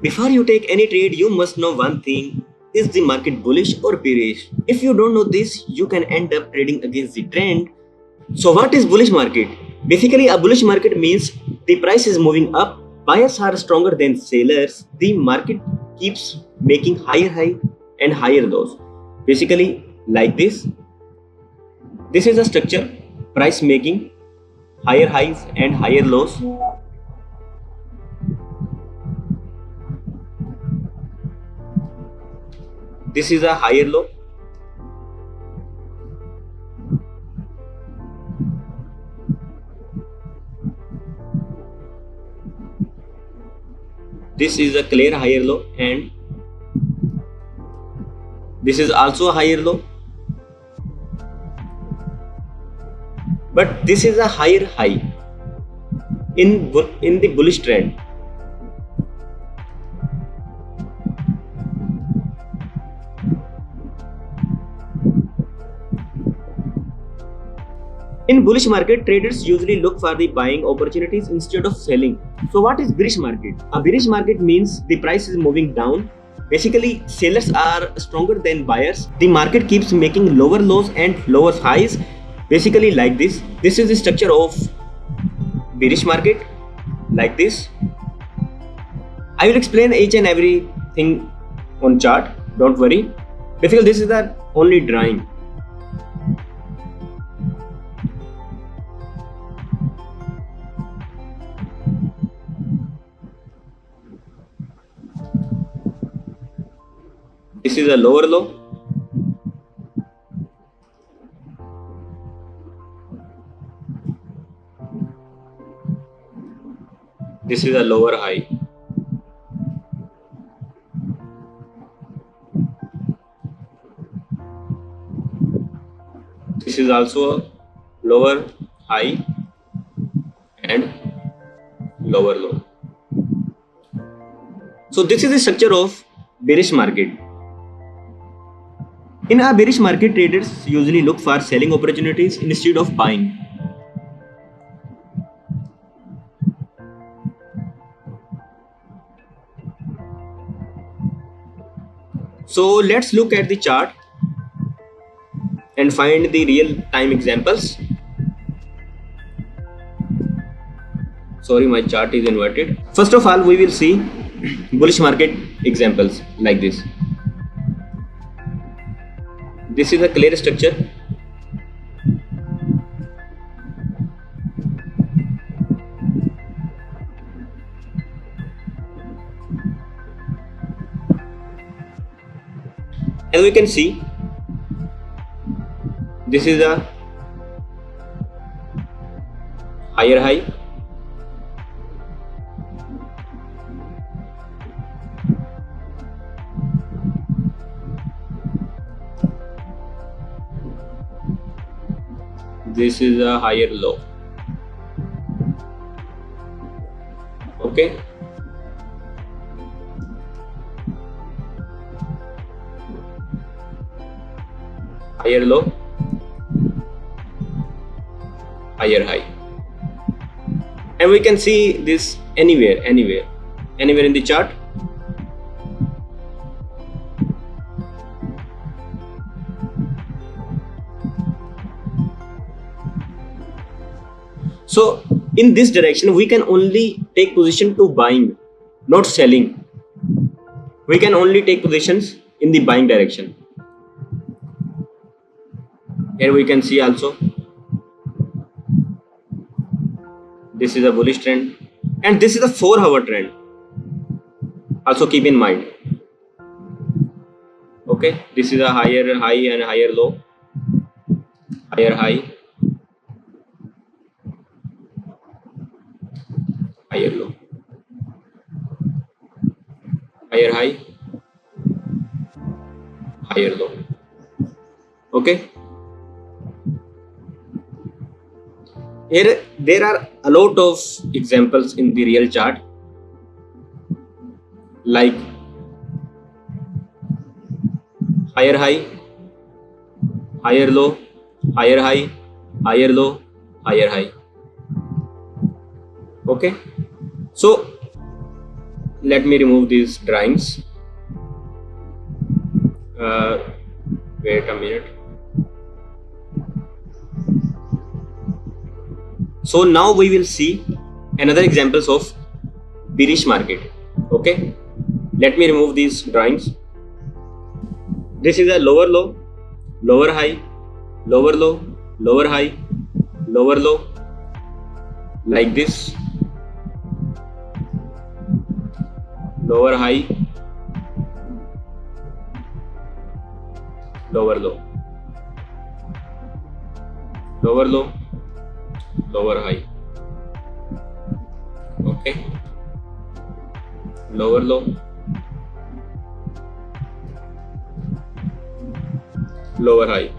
Before you take any trade, you must know one thing. Is the market bullish or bearish? If you don't know this, you can end up trading against the trend. So what is bullish market? Basically, a bullish market means the price is moving up, buyers are stronger than sellers, the market keeps making higher high and higher lows. Basically, like this. This is a structure, price making higher highs and higher lows. This is a higher low. This is a clear higher low, and this is also a higher low. But this is a higher high in the bullish trend. In bullish market, traders usually look for the buying opportunities instead of selling. So what is bearish market? A bearish market means the price is moving down. Basically, sellers are stronger than buyers. The market keeps making lower lows and lower highs. Basically like this. This is the structure of bearish market, like this. I will explain each and everything on chart. Don't worry. Basically, this is the only drawing. This is a lower low. This is a lower high. This is also a lower high and lower low. So this is the structure of bearish market. In a bearish market, traders usually look for selling opportunities instead of buying. So let's look at the chart and find the real time examples. Sorry, my chart is inverted. First of all, we will see bullish market examples like this. This is a clear structure. As we can see, this is a higher high. This is a higher low. Okay. Higher low, higher high, and we can see this anywhere in the chart. So in this direction, we can only take position to buying, not selling. We can only take positions in the buying direction. Here we can see also, this is a bullish trend, and this is a 4-hour trend. Also keep in mind. Okay, this is a higher high and higher low, higher high, higher low, higher high, higher low. Okay. Here there are a lot of examples in the real chart, like higher high, higher low, higher high, higher low, higher high. Okay, so let me remove these drawings. Wait a minute. So now we will see another examples of bearish market. Okay, let me remove these drawings. This is a lower low, lower high, lower low, lower high, lower low, like this. Lower high, lower low, lower low, lower high. Okay, lower low, lower high.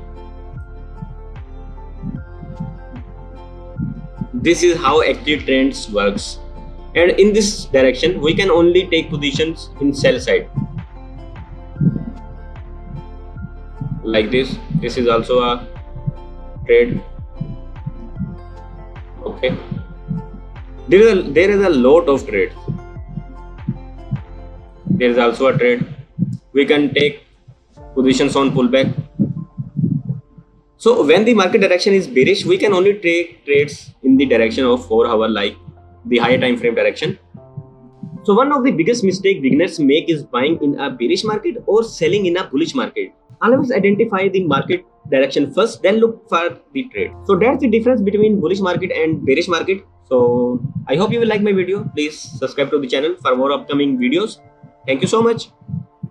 This is how active trends works, and in this direction we can only take positions in sell side, like this. This is also a trade. Okay, there is a lot of trade. There is also a trade. We can take positions on pullback. So when the market direction is bearish, we can only take trades in the direction of 4 hour, like the higher time frame direction. So one of the biggest mistake beginners make is buying in a bearish market or selling in a bullish market. Always identify the market direction first, then look for the trade. So that's the difference between bullish market and bearish market. So I hope you will like my video. Please subscribe to the channel for more upcoming videos. Thank you so much.